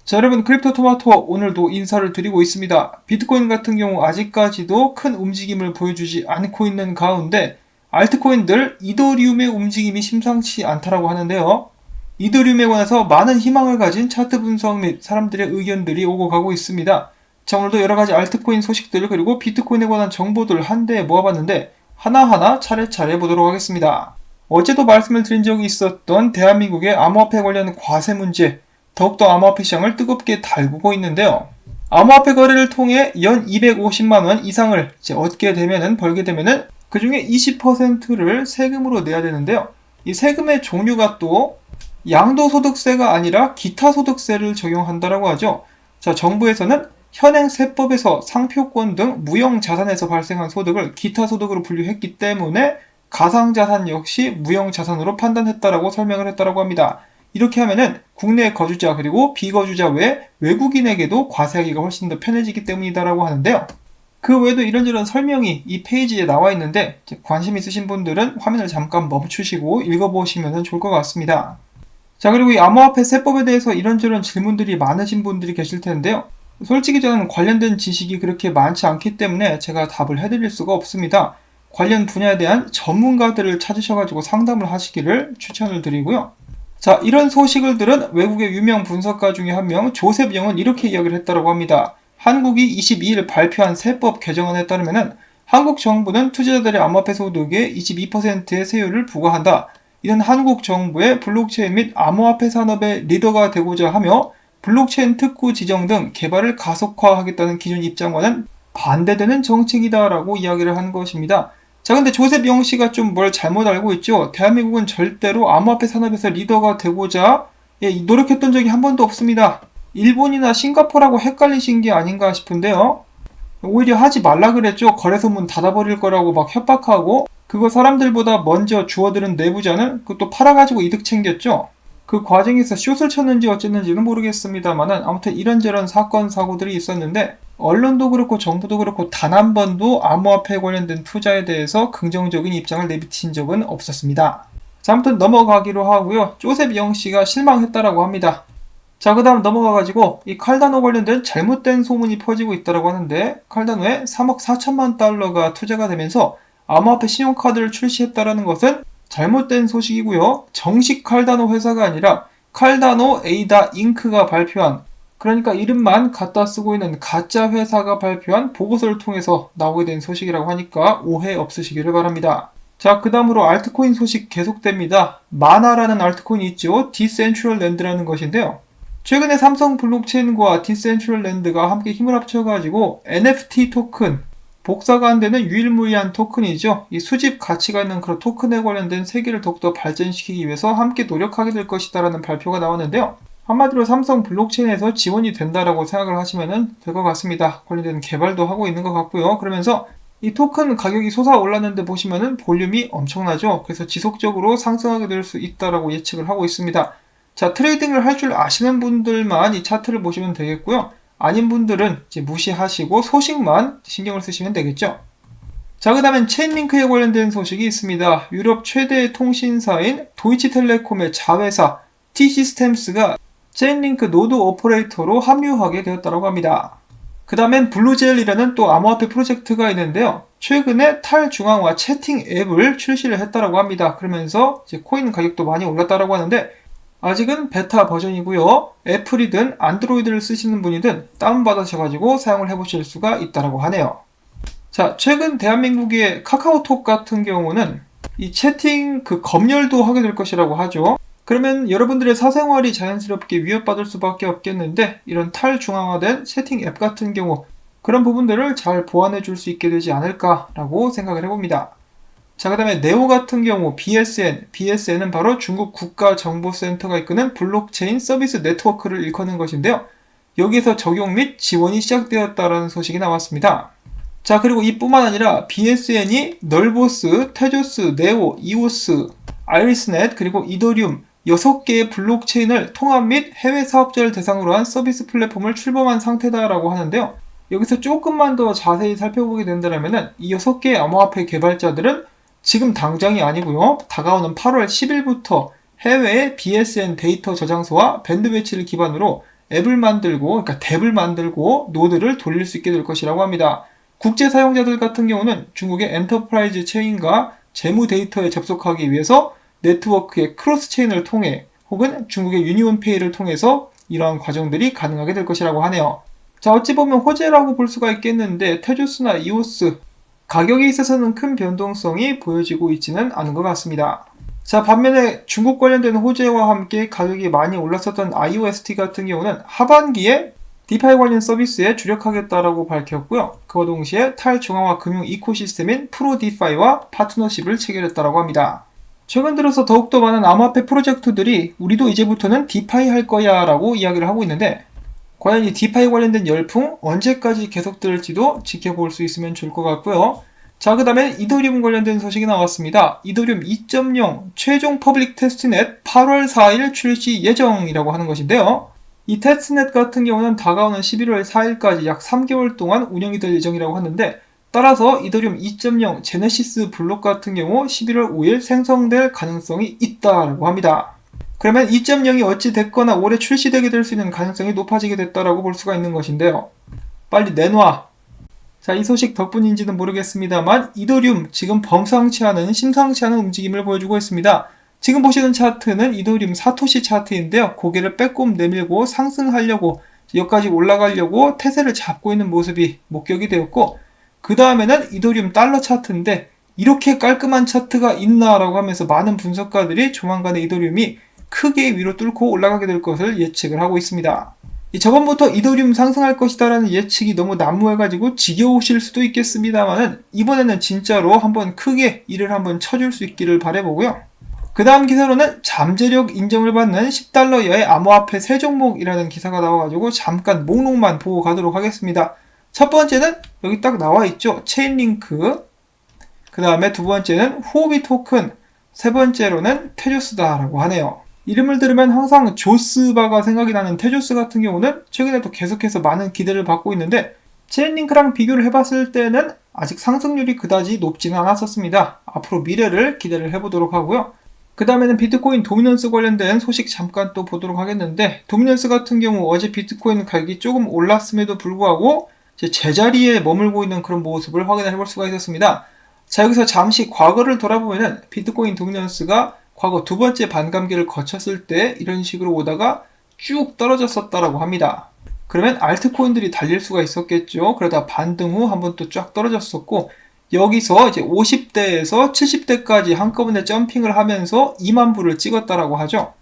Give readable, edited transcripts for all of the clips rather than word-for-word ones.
자, 여러분, 크립토 토마토 오늘도 인사를 드리고 있습니다. 비트코인 같은 경우 아직까지도 큰 움직임을 보여주지 않고 있는 가운데 알트코인들 이더리움의 움직임이 심상치 않다라고 하는데요. 이더리움에 관해서 많은 희망을 가진 차트 분석 및 사람들의 의견들이 오고 가고 있습니다. 자, 오늘도 여러가지 알트코인 소식들 그리고 비트코인에 관한 정보들 한데에 모아봤는데 하나하나 차례차례 보도록 하겠습니다. 어제도 말씀을 드린 적이 있었던 대한민국의 암호화폐 관련 과세 문제, 더욱더 암호화폐 시장을 뜨겁게 달구고 있는데요. 암호화폐 거래를 통해 연 250만원 이상을 얻게 되면은, 벌게 되면은 그 중에 20%를 세금으로 내야 되는데요. 이 세금의 종류가 또 양도소득세가 아니라 기타소득세를 적용한다라고 하죠. 자, 정부에서는 현행 세법에서 상표권 등 무형자산에서 발생한 소득을 기타소득으로 분류했기 때문에 가상자산 역시 무형자산으로 판단했다라고 설명을 했다라고 합니다. 이렇게 하면은 국내 거주자 그리고 비거주자 외 외국인에게도 과세하기가 훨씬 더 편해지기 때문이다라고 하는데요. 그 외에도 이런저런 설명이 이 페이지에 나와 있는데 관심 있으신 분들은 화면을 잠깐 멈추시고 읽어보시면 좋을 것 같습니다. 자, 그리고 이 암호화폐 세법에 대해서 이런저런 질문들이 많으신 분들이 계실 텐데요. 솔직히 저는 관련된 지식이 그렇게 많지 않기 때문에 제가 답을 해드릴 수가 없습니다. 관련 분야에 대한 전문가들을 찾으셔가지고 상담을 하시기를 추천을 드리고요. 자, 이런 소식을 들은 외국의 유명 분석가 중에 한 명 조셉 영은 이렇게 이야기를 했다고 합니다. 한국이 22일 발표한 세법 개정안에 따르면 한국 정부는 투자자들의 암호화폐 소득의 22%의 세율을 부과한다. 이는 한국 정부의 블록체인 및 암호화폐 산업의 리더가 되고자 하며 블록체인 특구 지정 등 개발을 가속화하겠다는 기존 입장과는 반대되는 정책이다라고 이야기를 한 것입니다. 자, 근데 조셉 영 씨가 좀 뭘 잘못 알고 있죠? 대한민국은 절대로 암호화폐 산업에서 리더가 되고자 노력했던 적이 한 번도 없습니다. 일본이나 싱가포르하고 헷갈리신 게 아닌가 싶은데요. 오히려 하지 말라 그랬죠. 거래소문 닫아버릴 거라고 막 협박하고, 그거 사람들보다 먼저 주워들은 내부자는 그것도 팔아가지고 이득 챙겼죠. 그 과정에서 숏을 쳤는지 어쨌는지는 모르겠습니다만은 아무튼 이런저런 사건 사고들이 있었는데, 언론도 그렇고 정부도 그렇고 단 한 번도 암호화폐 관련된 투자에 대해서 긍정적인 입장을 내비친 적은 없었습니다. 자, 아무튼 넘어가기로 하고요. 조셉 영 씨가 실망했다라고 합니다. 자, 그 다음 넘어가가지고 이 칼다노 관련된 잘못된 소문이 퍼지고 있다라고 하는데, 칼다노에 3억 4천만 달러가 투자가 되면서 암호화폐 신용카드를 출시했다라는 것은 잘못된 소식이고요. 정식 칼다노 회사가 아니라 칼다노 에이다 잉크가 발표한, 그러니까 이름만 갖다 쓰고 있는 가짜 회사가 발표한 보고서를 통해서 나오게 된 소식이라고 하니까 오해 없으시기를 바랍니다. 자, 그 다음으로 알트코인 소식 계속됩니다. 마나라는 알트코인이 있죠. 디센트럴랜드라는 것인데요. 최근에 삼성 블록체인과 디센트럴랜드가 함께 힘을 합쳐가지고 NFT 토큰, 복사가 안 되는 유일무이한 토큰이죠. 이 수집 가치가 있는 그런 토큰에 관련된 세계를 더욱더 발전시키기 위해서 함께 노력하게 될 것이다라는 발표가 나왔는데요. 한마디로 삼성 블록체인에서 지원이 된다라고 생각을 하시면 될 것 같습니다. 관련된 개발도 하고 있는 것 같고요. 그러면서 이 토큰 가격이 솟아올랐는데 보시면은 볼륨이 엄청나죠. 그래서 지속적으로 상승하게 될 수 있다라고 예측을 하고 있습니다. 자, 트레이딩을 할 줄 아시는 분들만 이 차트를 보시면 되겠고요. 아닌 분들은 이제 무시하시고 소식만 신경을 쓰시면 되겠죠. 자, 그 다음엔 체인링크에 관련된 소식이 있습니다. 유럽 최대 통신사인 도이치텔레콤의 자회사 T-시스템스가 체인링크 노드 오퍼레이터로 합류하게 되었다고 합니다. 그 다음엔 블루젤이라는 또 암호화폐 프로젝트가 있는데요. 최근에 탈중앙화 채팅 앱을 출시를 했다고 합니다. 그러면서 이제 코인 가격도 많이 올랐다고 하는데, 아직은 베타 버전이고요. 애플이든 안드로이드를 쓰시는 분이든 다운받으셔가지고 사용을 해보실 수가 있다고 하네요. 자, 최근 대한민국의 카카오톡 같은 경우는 이 채팅 검열도 하게 될 것이라고 하죠. 그러면 여러분들의 사생활이 자연스럽게 위협받을 수밖에 없겠는데, 이런 탈중앙화된 채팅 앱 같은 경우 그런 부분들을 잘 보완해 줄 수 있게 되지 않을까라고 생각을 해봅니다. 자, 그 다음에 네오 같은 경우 BSN은 바로 중국 국가정보센터가 이끄는 블록체인 서비스 네트워크를 일컫는 것인데요. 여기에서 적용 및 지원이 시작되었다는 소식이 나왔습니다. 자, 그리고 이뿐만 아니라 BSN이 널보스, 테조스, 네오, 이오스, 아이리스넷, 그리고 이더리움 6개의 블록체인을 통합 및 해외 사업자를 대상으로 한 서비스 플랫폼을 출범한 상태다라고 하는데요. 여기서 조금만 더 자세히 살펴보게 된다면 이 6개의 암호화폐 개발자들은 지금 당장이 아니고요. 다가오는 8월 10일부터 해외의 BSN 데이터 저장소와 밴드위치를 기반으로 앱을 만들고, 그러니까 덱을 만들고 노드를 돌릴 수 있게 될 것이라고 합니다. 국제 사용자들 같은 경우는 중국의 엔터프라이즈 체인과 재무 데이터에 접속하기 위해서 네트워크의 크로스 체인을 통해 혹은 중국의 유니온페이를 통해서 이러한 과정들이 가능하게 될 것이라고 하네요. 자, 어찌 보면 호재라고 볼 수가 있겠는데 테조스나 이오스 가격에 있어서는 큰 변동성이 보여지고 있지는 않은 것 같습니다. 자, 반면에 중국 관련된 호재와 함께 가격이 많이 올랐었던 IOST 같은 경우는 하반기에 디파이 관련 서비스에 주력하겠다라고 밝혔고요. 그와 동시에 탈중앙화 금융 이코시스템인 프로디파이와 파트너십을 체결했다고 합니다. 최근 들어서 더욱더 많은 암호화폐 프로젝트들이 우리도 이제부터는 디파이 할 거야 라고 이야기를 하고 있는데 과연 이 디파이 관련된 열풍 언제까지 계속될지도 지켜볼 수 있으면 좋을 것 같고요. 자, 그 다음에 이더리움 관련된 소식이 나왔습니다. 이더리움 2.0 최종 퍼블릭 테스트넷 8월 4일 출시 예정이라고 하는 것인데요. 이 테스트넷 같은 경우는 다가오는 11월 4일까지 약 3개월 동안 운영이 될 예정이라고 하는데 따라서 이더리움 2.0 제네시스 블록 같은 경우 11월 5일 생성될 가능성이 있다라고 합니다. 그러면 2.0이 어찌 됐거나 올해 출시되게 될 수 있는 가능성이 높아지게 됐다라고 볼 수가 있는 것인데요. 빨리 내놔. 자, 이 소식 덕분인지는 모르겠습니다만 이더리움 지금 범상치 않은 심상치 않은 움직임을 보여주고 있습니다. 지금 보시는 차트는 이더리움 사토시 차트인데요. 고개를 빼꼼 내밀고 상승하려고 여기까지 올라가려고 태세를 잡고 있는 모습이 목격이 되었고 그 다음에는 이더리움 달러 차트인데 이렇게 깔끔한 차트가 있나라고 하면서 많은 분석가들이 조만간에 이더리움이 크게 위로 뚫고 올라가게 될 것을 예측을 하고 있습니다. 저번부터 이더리움 상승할 것이다 라는 예측이 너무 난무해가지고 지겨우실 수도 있겠습니다만은 이번에는 진짜로 한번 크게 이를 한번 쳐줄 수 있기를 바라보고요. 그 다음 기사로는 잠재력 인정을 받는 10달러 이하의 암호화폐 세 종목이라는 기사가 나와가지고 잠깐 목록만 보고 가도록 하겠습니다. 첫 번째는 여기 딱 나와있죠. 체인링크. 그 다음에 두 번째는 후오비 토큰. 세 번째로는 테조스다라고 하네요. 이름을 들으면 항상 조스바가 생각이 나는 테조스 같은 경우는 최근에도 계속해서 많은 기대를 받고 있는데 체인링크랑 비교를 해봤을 때는 아직 상승률이 그다지 높지는 않았었습니다. 앞으로 미래를 기대를 해보도록 하고요. 그 다음에는 비트코인 도미넌스 관련된 소식 잠깐 또 보도록 하겠는데 도미넌스 같은 경우 어제 비트코인 가격이 조금 올랐음에도 불구하고 제자리에 머물고 있는 그런 모습을 확인해 볼 수가 있었습니다. 자, 여기서 잠시 과거를 돌아보면 비트코인 도미넌스가 과거 두 번째 반감기를 거쳤을 때 이런 식으로 오다가 쭉 떨어졌었다라고 합니다. 그러면 알트코인들이 달릴 수가 있었겠죠. 그러다 반등 후 한번 또 쫙 떨어졌었고 여기서 이제 50대에서 70대까지 한꺼번에 점핑을 하면서 2만 불을 찍었다라고 하죠.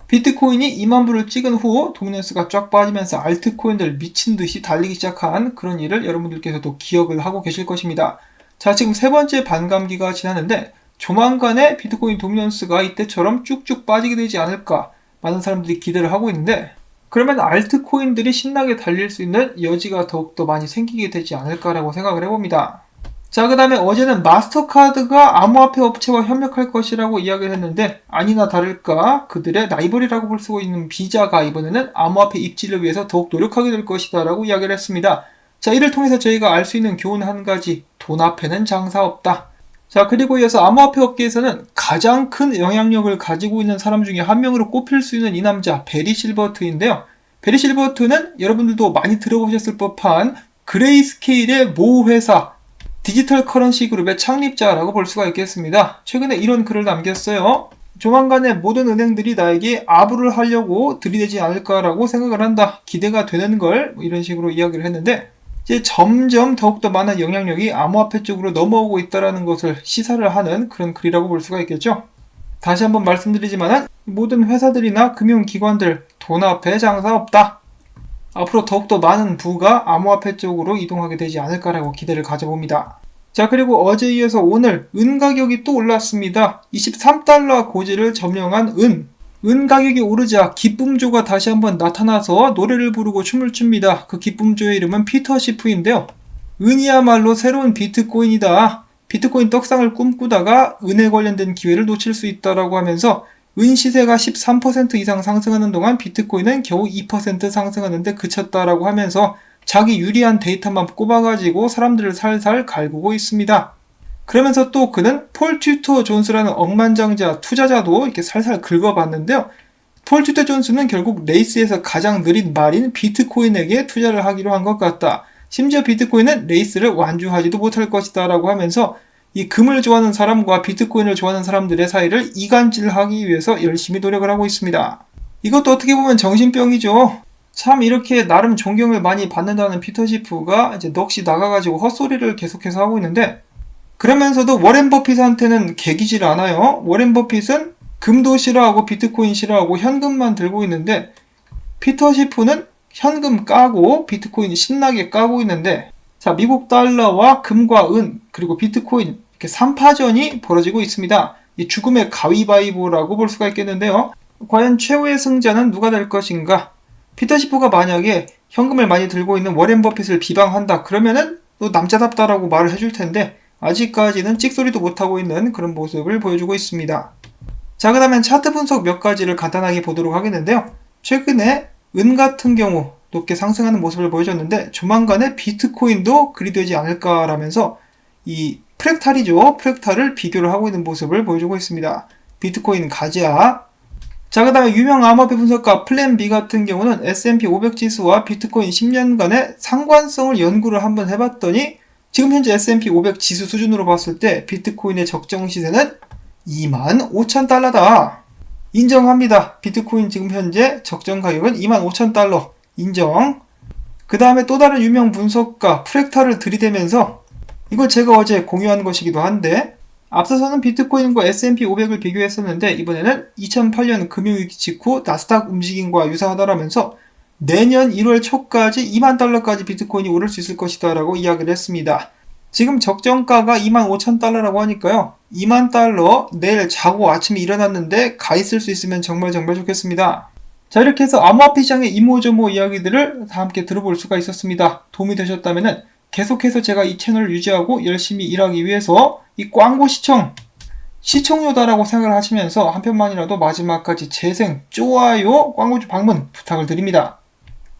비트코인이 2만 불을 찍은 후 도미넌스가 쫙 빠지면서 알트코인들 미친 듯이 달리기 시작한 그런 일을 여러분들께서도 기억을 하고 계실 것입니다. 자, 지금 세 번째 반감기가 지났는데 조만간에 비트코인 도미넌스가 이때처럼 쭉쭉 빠지게 되지 않을까 많은 사람들이 기대를 하고 있는데 그러면 알트코인들이 신나게 달릴 수 있는 여지가 더욱더 많이 생기게 되지 않을까라고 생각을 해봅니다. 자, 그 다음에 어제는 마스터카드가 암호화폐 업체와 협력할 것이라고 이야기를 했는데 아니나 다를까 그들의 라이벌이라고 볼 수 있는 비자가 이번에는 암호화폐 입지를 위해서 더욱 노력하게 될 것이다 라고 이야기를 했습니다. 자, 이를 통해서 저희가 알 수 있는 교훈 한 가지, 돈 앞에는 장사 없다. 자, 그리고 이어서 암호화폐 업계에서는 가장 큰 영향력을 가지고 있는 사람 중에 한 명으로 꼽힐 수 있는 이 남자 베리 실버트인데요. 베리 실버트는 여러분들도 많이 들어보셨을 법한 그레이스케일의 모 회사 디지털 커런시 그룹의 창립자라고 볼 수가 있겠습니다. 최근에 이런 글을 남겼어요. 조만간에 모든 은행들이 나에게 아부를 하려고 들이대지 않을까라고 생각을 한다. 기대가 되는 걸 이런 식으로 이야기를 했는데 이제 점점 더욱더 많은 영향력이 암호화폐 쪽으로 넘어오고 있다는 것을 시사를 하는 그런 글이라고 볼 수가 있겠죠. 다시 한번 말씀드리지만 모든 회사들이나 금융기관들 돈 앞에 장사 없다. 앞으로 더욱더 많은 부가 암호화폐 쪽으로 이동하게 되지 않을까라고 기대를 가져봅니다. 자, 그리고 어제에 이어서 오늘 은 가격이 또 올랐습니다. 23달러 고지를 점령한 은 가격이 오르자 기쁨조가 다시 한번 나타나서 노래를 부르고 춤을 춥니다. 그 기쁨조의 이름은 피터 시프인데요. 은이야말로 새로운 비트코인이다. 비트코인 떡상을 꿈꾸다가 은에 관련된 기회를 놓칠 수 있다라고 하면서 은 시세가 13% 이상 상승하는 동안 비트코인은 겨우 2% 상승하는데 그쳤다라고 하면서 자기 유리한 데이터만 꼽아가지고 사람들을 살살 갈구고 있습니다. 그러면서 또 그는 폴 튜터 존스라는 억만장자 투자자도 이렇게 살살 긁어봤는데요. 폴 트위터 존스는 결국 레이스에서 가장 느린 말인 비트코인에게 투자를 하기로 한 것 같다. 심지어 비트코인은 레이스를 완주하지도 못할 것이다 라고 하면서 이 금을 좋아하는 사람과 비트코인을 좋아하는 사람들의 사이를 이간질하기 위해서 열심히 노력을 하고 있습니다. 이것도 어떻게 보면 정신병이죠. 참 이렇게 나름 존경을 많이 받는다는 피터 시프가 이제 넋이 나가가지고 헛소리를 계속해서 하고 있는데, 그러면서도 워렌 버핏한테는 개기질 않아요. 워렌 버핏은 금도 싫어하고 비트코인 싫어하고 현금만 들고 있는데, 피터 시프는 현금 까고 비트코인 신나게 까고 있는데, 자, 미국 달러와 금과 은 그리고 비트코인 이렇게 3파전이 벌어지고 있습니다. 이 죽음의 가위바위보라고 볼 수가 있겠는데요. 과연 최후의 승자는 누가 될 것인가? 피터 시프가 만약에 현금을 많이 들고 있는 워렌 버핏을 비방한다 그러면은 너 남자답다라고 말을 해줄 텐데, 아직까지는 찍소리도 못하고 있는 그런 모습을 보여주고 있습니다. 자, 그 다음엔 차트 분석 몇 가지를 간단하게 보도록 하겠는데요. 최근에 은 같은 경우 높게 상승하는 모습을 보여줬는데, 조만간에 비트코인도 그리 되지 않을까라면서 이 프랙탈이죠. 프랙탈을 비교를 하고 있는 모습을 보여주고 있습니다. 비트코인 가자. 자, 그 다음에 유명 암호화폐 분석가 플랜 B 같은 경우는 S&P 500 지수와 비트코인 10년간의 상관성을 연구를 한번 해봤더니, 지금 현재 S&P 500 지수 수준으로 봤을 때 비트코인의 적정 시세는 25,000달러다. 인정합니다. 비트코인 지금 현재 적정 가격은 25,000달러. 인정. 그 다음에 또 다른 유명 분석가 프랙탈을 들이대면서, 이거 제가 어제 공유한 것이기도 한데, 앞서서는 비트코인과 S&P 500을 비교했었는데 이번에는 2008년 금융위기 직후 나스닥 움직임과 유사하다라면서 내년 1월 초까지 2만 달러까지 비트코인이 오를 수 있을 것이다 라고 이야기를 했습니다. 지금 적정가가 25,000달러라고 하니까요. 2만 달러 내일 자고 아침에 일어났는데 가 있을 수 있으면 정말 좋겠습니다. 자, 이렇게 해서 암호화폐 시장의 이모저모 이야기들을 다 함께 들어볼 수가 있었습니다. 도움이 되셨다면 계속해서 제가 이 채널을 유지하고 열심히 일하기 위해서 이 광고 시청료다라고 생각을 하시면서 한 편만이라도 마지막까지 재생, 좋아요, 광고주 방문 부탁을 드립니다.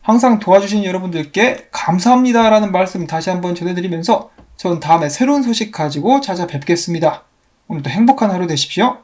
항상 도와주신 여러분들께 감사합니다라는 말씀 다시 한번 전해드리면서 전 다음에 새로운 소식 가지고 찾아뵙겠습니다. 오늘도 행복한 하루 되십시오.